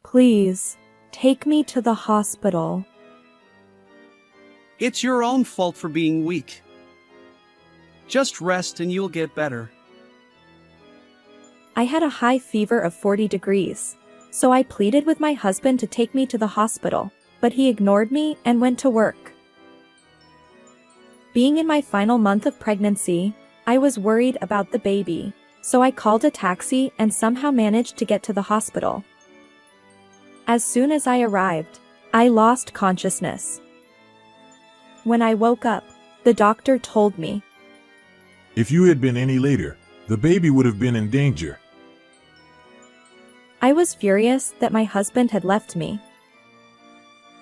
Please, take me to the hospital. It's your own fault for being weak. Just rest and you'll get better. I had a high fever of 40 degrees, so I pleaded with my husband to take me to the hospital, but he ignored me and went to work. Being in my final month of pregnancy, I was worried about the baby, so I called a taxi and somehow managed to get to the hospital. As soon as I arrived, I lost consciousness. When I woke up, the doctor told me, If you had been any later, the baby would have been in danger. I was furious that my husband had left me.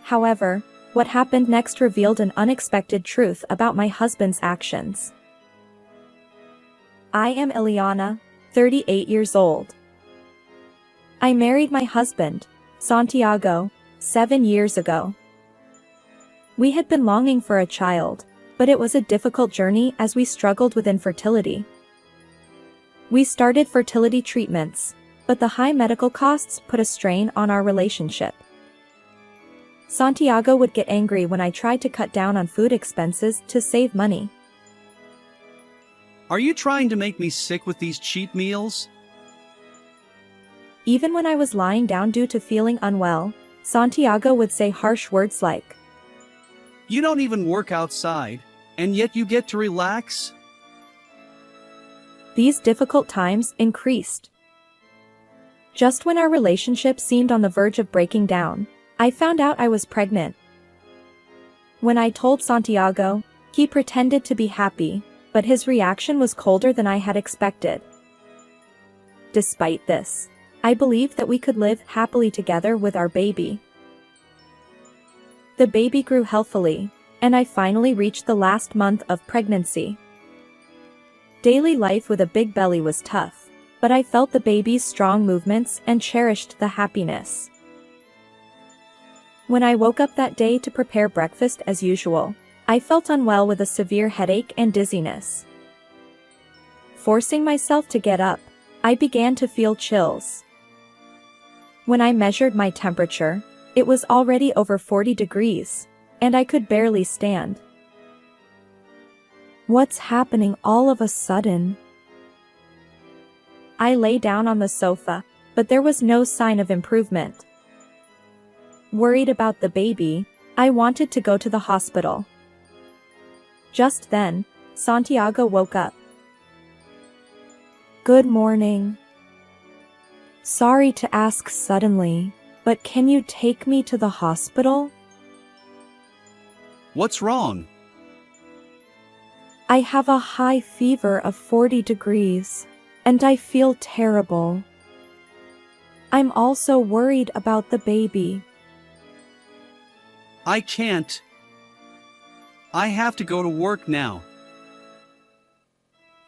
However, what happened next revealed an unexpected truth about my husband's actions. I am Ileana, 38 years old. I married my husband, Santiago, 7 years ago. We had been longing for a child, but it was a difficult journey as we struggled with infertility. We started fertility treatments, but the high medical costs put a strain on our relationship. Santiago would get angry when I tried to cut down on food expenses to save money. Are you trying to make me sick with these cheap meals? Even when I was lying down due to feeling unwell, Santiago would say harsh words like, You don't even work outside, and yet you get to relax? These difficult times increased. Just when our relationship seemed on the verge of breaking down, I found out I was pregnant. When I told Santiago, he pretended to be happy, but his reaction was colder than I had expected. Despite this, I believed that we could live happily together with our baby. The baby grew healthily, and I finally reached the last month of pregnancy. Daily life with a big belly was tough, but I felt the baby's strong movements and cherished the happiness. When I woke up that day to prepare breakfast as usual, I felt unwell with a severe headache and dizziness. Forcing myself to get up, I began to feel chills. When I measured my temperature, it was already over 40 degrees, and I could barely stand. What's happening all of a sudden? I lay down on the sofa, but there was no sign of improvement. Worried about the baby, I wanted to go to the hospital. Just then, Santiago woke up. Good morning. Sorry to ask suddenly, but can you take me to the hospital? What's wrong? I have a high fever of 40 degrees, and I feel terrible. I'm also worried about the baby. I can't. I have to go to work now.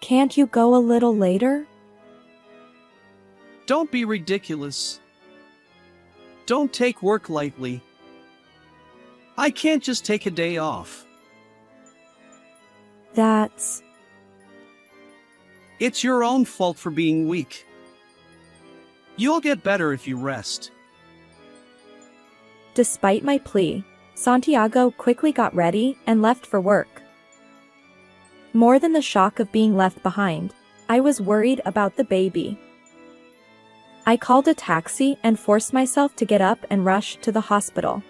Can't you go a little later? Don't be ridiculous. Don't take work lightly. I can't just take a day off. It's your own fault for being weak. You'll get better if you rest. Despite my plea, Santiago quickly got ready and left for work. More than the shock of being left behind, I was worried about the baby. I called a taxi and forced myself to get up and rush to the hospital.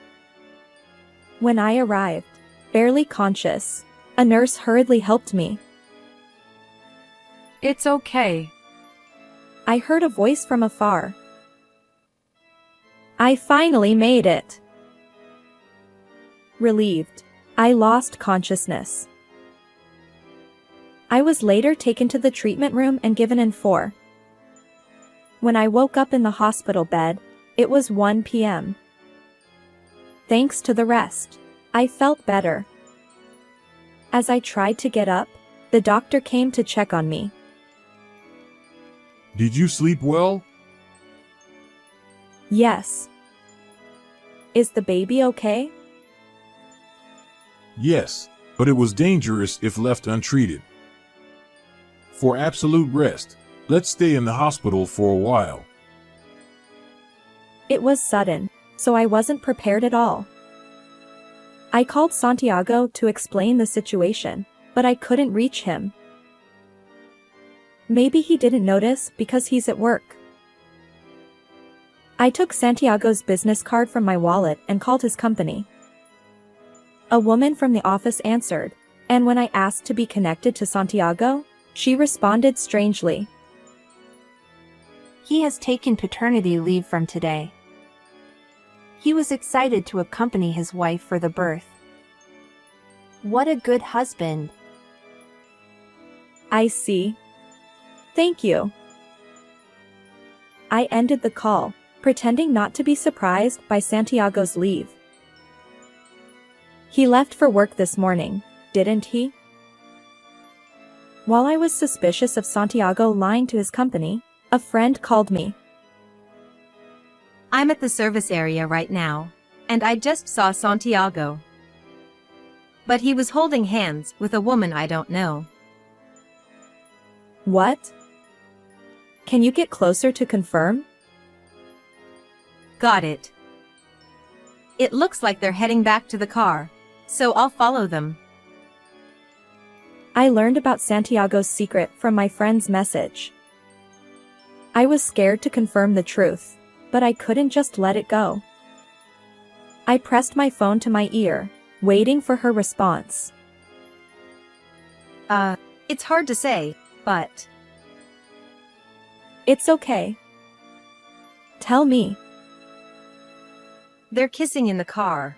When I arrived, barely conscious, a nurse hurriedly helped me. It's okay. I heard a voice from afar. I finally made it. Relieved, I lost consciousness. I was later taken to the treatment room and given N4. When I woke up in the hospital bed, it was 1 p.m. Thanks to the rest, I felt better. As I tried to get up, the doctor came to check on me. Did you sleep well? Yes. Is the baby okay? Yes, but it was dangerous if left untreated. For absolute rest, let's stay in the hospital for a while. It was sudden, so I wasn't prepared at all. I called Santiago to explain the situation, but I couldn't reach him. Maybe he didn't notice because he's at work. I took Santiago's business card from my wallet and called his company. A woman from the office answered, and when I asked to be connected to Santiago, she responded strangely. He has taken paternity leave from today. He was excited to accompany his wife for the birth. What a good husband. I see. Thank you. I ended the call, pretending not to be surprised by Santiago's leave. He left for work this morning, didn't he? While I was suspicious of Santiago lying to his company, a friend called me. I'm at the service area right now, and I just saw Santiago. But he was holding hands with a woman I don't know. What? Can you get closer to confirm? Got it. It looks like they're heading back to the car, so I'll follow them. I learned about Santiago's secret from my friend's message. I was scared to confirm the truth, but I couldn't just let it go. I pressed my phone to my ear, waiting for her response. It's hard to say, but It's okay. Tell me. they're kissing in the car.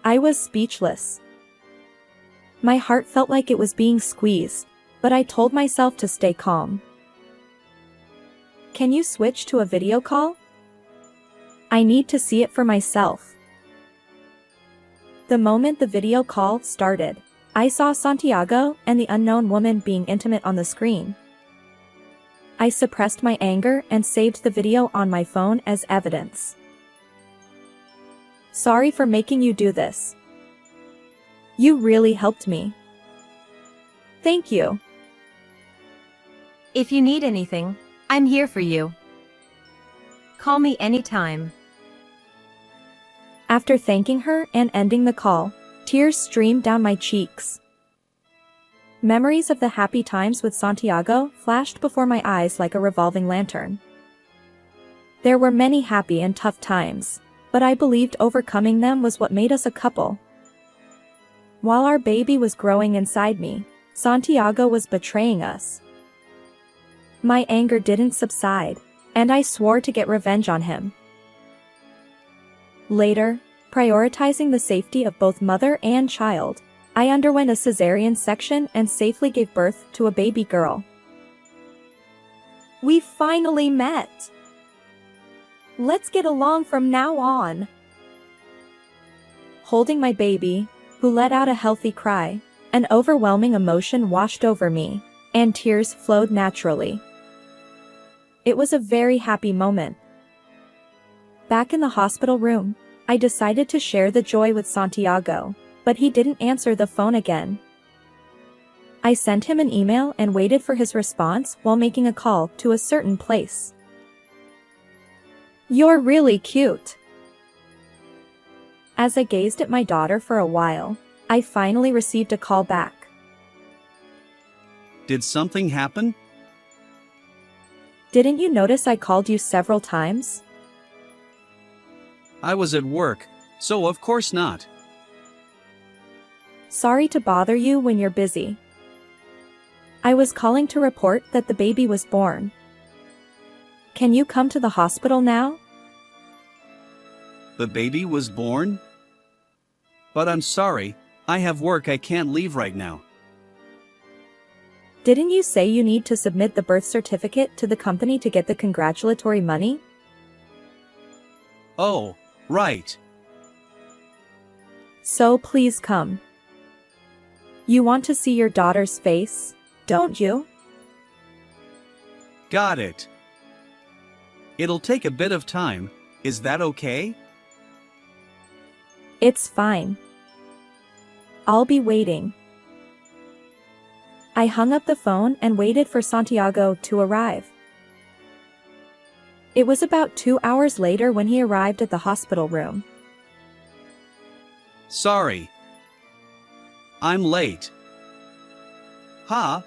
I was speechless. My heart felt like it was being squeezed, but I told myself to stay calm. Can you switch to a video call? I need to see it for myself. The moment the video call started, I saw Santiago and the unknown woman being intimate on the screen. I suppressed my anger and saved the video on my phone as evidence. Sorry for making you do this. You really helped me. Thank you. If you need anything, I'm here for you. Call me anytime. After thanking her and ending the call, tears streamed down my cheeks. Memories of the happy times with Santiago flashed before my eyes like a revolving lantern. There were many happy and tough times, but I believed overcoming them was what made us a couple. While our baby was growing inside me, Santiago was betraying us. My anger didn't subside, and I swore to get revenge on him. Later, prioritizing the safety of both mother and child, I underwent a cesarean section and safely gave birth to a baby girl. We finally met! Let's get along from now on. Holding my baby, who let out a healthy cry, an overwhelming emotion washed over me, and tears flowed naturally. It was a very happy moment. Back in the hospital room, I decided to share the joy with Santiago, but he didn't answer the phone again. I sent him an email and waited for his response while making a call to a certain place. You're really cute. As I gazed at my daughter for a while, I finally received a call back. Did something happen? Didn't you notice I called you several times? I was at work, so of course not. Sorry to bother you when you're busy. I was calling to report that the baby was born. Can you come to the hospital now? The baby was born? But I'm sorry, I have work I can't leave right now. Didn't you say you need to submit the birth certificate to the company to get the congratulatory money? Oh, right. So please come. You want to see your daughter's face, don't you? Got it. It'll take a bit of time, is that okay? It's fine. I'll be waiting. I hung up the phone and waited for Santiago to arrive. It was about 2 hours later when he arrived at the hospital room. Sorry. I'm late. Huh?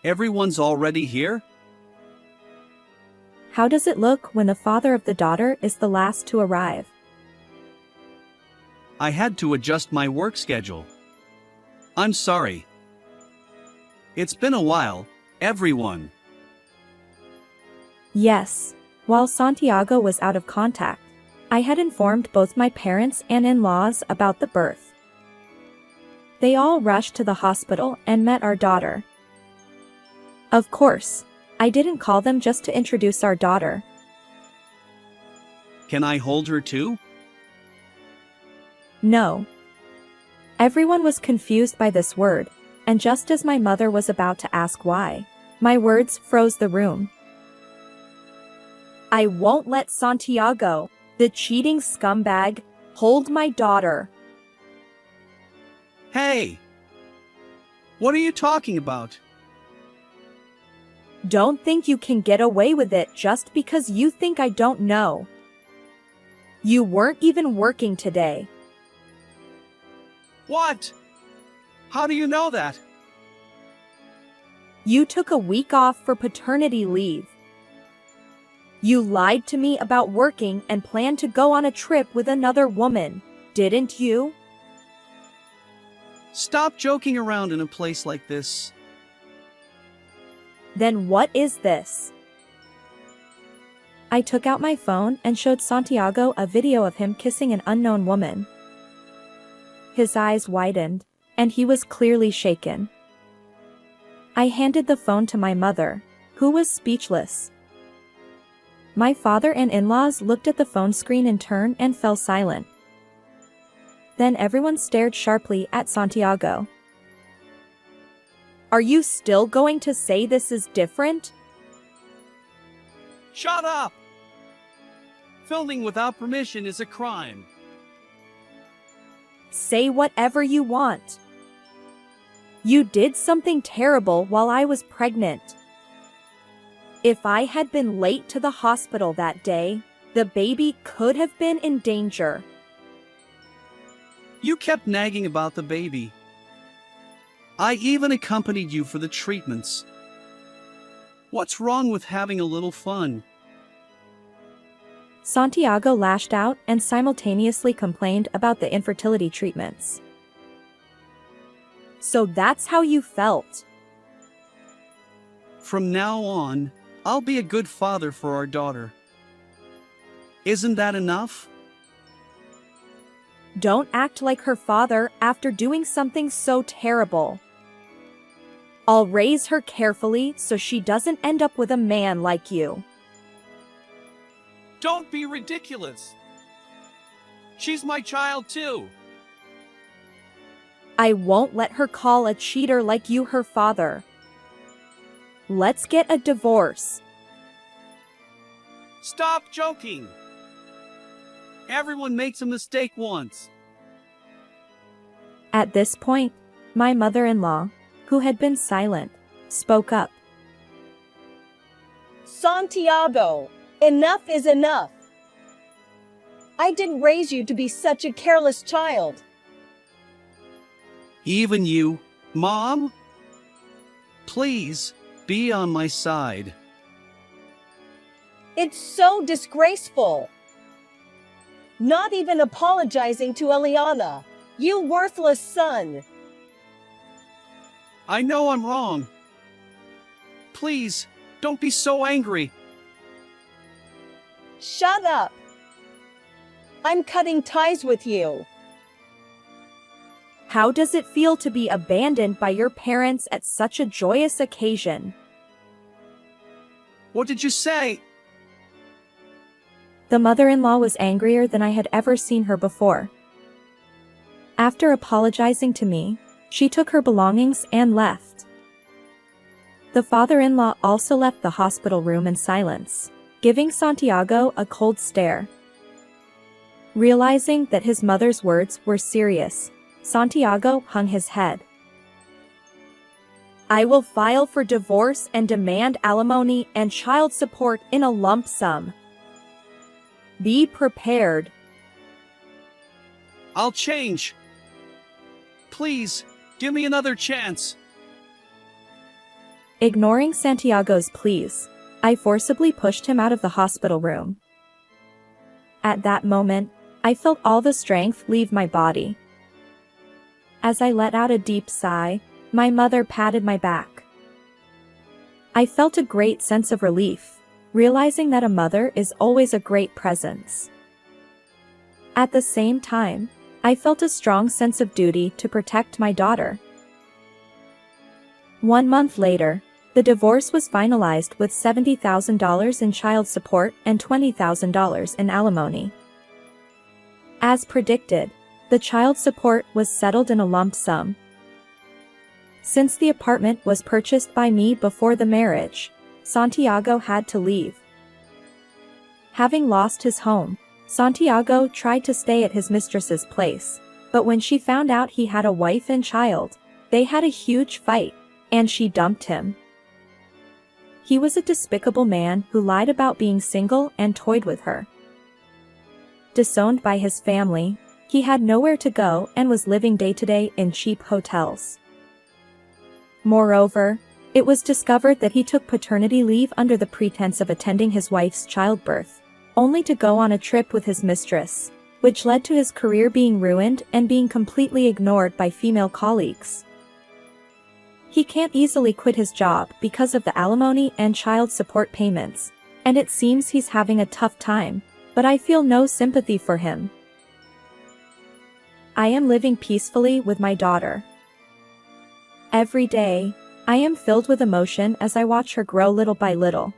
Everyone's already here? How does it look when the father of the daughter is the last to arrive? I had to adjust my work schedule. I'm sorry. It's been a while, everyone. Yes. While Santiago was out of contact, I had informed both my parents and in-laws about the birth. They all rushed to the hospital and met our daughter. Of course, I didn't call them just to introduce our daughter. Can I hold her too? No. Everyone was confused by this word, and just as my mother was about to ask why, my words froze the room. I won't let Santiago, the cheating scumbag, hold my daughter. Hey! What are you talking about? Don't think you can get away with it just because you think I don't know. You weren't even working today. What? How do you know that? You took a week off for paternity leave. You lied to me about working and planned to go on a trip with another woman, didn't you? Stop joking around in a place like this. Then what is this? I took out my phone and showed Santiago a video of him kissing an unknown woman. His eyes widened, and he was clearly shaken. I handed the phone to my mother, who was speechless. My father and in-laws looked at the phone screen in turn and fell silent. Then everyone stared sharply at Santiago. Are you still going to say this is different? Shut up! Filming without permission is a crime. Say whatever you want. You did something terrible while I was pregnant. If I had been late to the hospital that day, the baby could have been in danger. You kept nagging about the baby. I even accompanied you for the treatments. What's wrong with having a little fun? Santiago lashed out and simultaneously complained about the infertility treatments. So that's how you felt. From now on, I'll be a good father for our daughter. Isn't that enough? Don't act like her father after doing something so terrible. I'll raise her carefully so she doesn't end up with a man like you. Don't be ridiculous. She's my child too. I won't let her call a cheater like you her father. Let's get a divorce. Stop joking. Everyone makes a mistake once. At this point, my mother-in-law, who had been silent, spoke up. Santiago, enough is enough. I didn't raise you to be such a careless child. Even you, Mom? Please, be on my side. It's so disgraceful. Not even apologizing to Eliana, you worthless son. I know I'm wrong. Please, don't be so angry. Shut up. I'm cutting ties with you. How does it feel to be abandoned by your parents at such a joyous occasion? What did you say? The mother-in-law was angrier than I had ever seen her before. After apologizing to me, she took her belongings and left. The father-in-law also left the hospital room in silence, giving Santiago a cold stare. Realizing that his mother's words were serious, Santiago hung his head. I will file for divorce and demand alimony and child support in a lump sum. Be prepared. I'll change. Please, give me another chance. Ignoring Santiago's pleas, I forcibly pushed him out of the hospital room. At that moment, I felt all the strength leave my body. As I let out a deep sigh, my mother patted my back. I felt a great sense of relief, realizing that a mother is always a great presence. At the same time, I felt a strong sense of duty to protect my daughter. 1 month later, the divorce was finalized with $70,000 in child support and $20,000 in alimony. As predicted, the child support was settled in a lump sum. Since the apartment was purchased by me before the marriage, Santiago had to leave. Having lost his home, Santiago tried to stay at his mistress's place, but when she found out he had a wife and child, they had a huge fight, and she dumped him. He was a despicable man who lied about being single and toyed with her. Disowned by his family, he had nowhere to go and was living day to day in cheap hotels. Moreover, it was discovered that he took paternity leave under the pretense of attending his wife's childbirth, only to go on a trip with his mistress, which led to his career being ruined and being completely ignored by female colleagues. He can't easily quit his job because of the alimony and child support payments, and it seems he's having a tough time, but I feel no sympathy for him. I am living peacefully with my daughter. Every day, I am filled with emotion as I watch her grow little by little.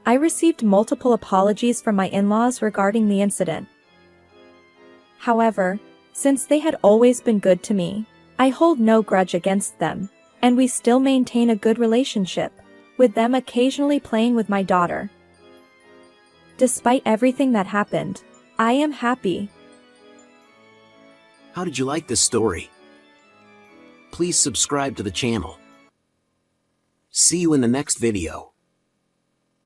I received multiple apologies from my in-laws regarding the incident. However, since they had always been good to me, I hold no grudge against them, and we still maintain a good relationship, with them occasionally playing with my daughter. Despite everything that happened, I am happy. How did you like this story? Please subscribe to the channel. See you in the next video.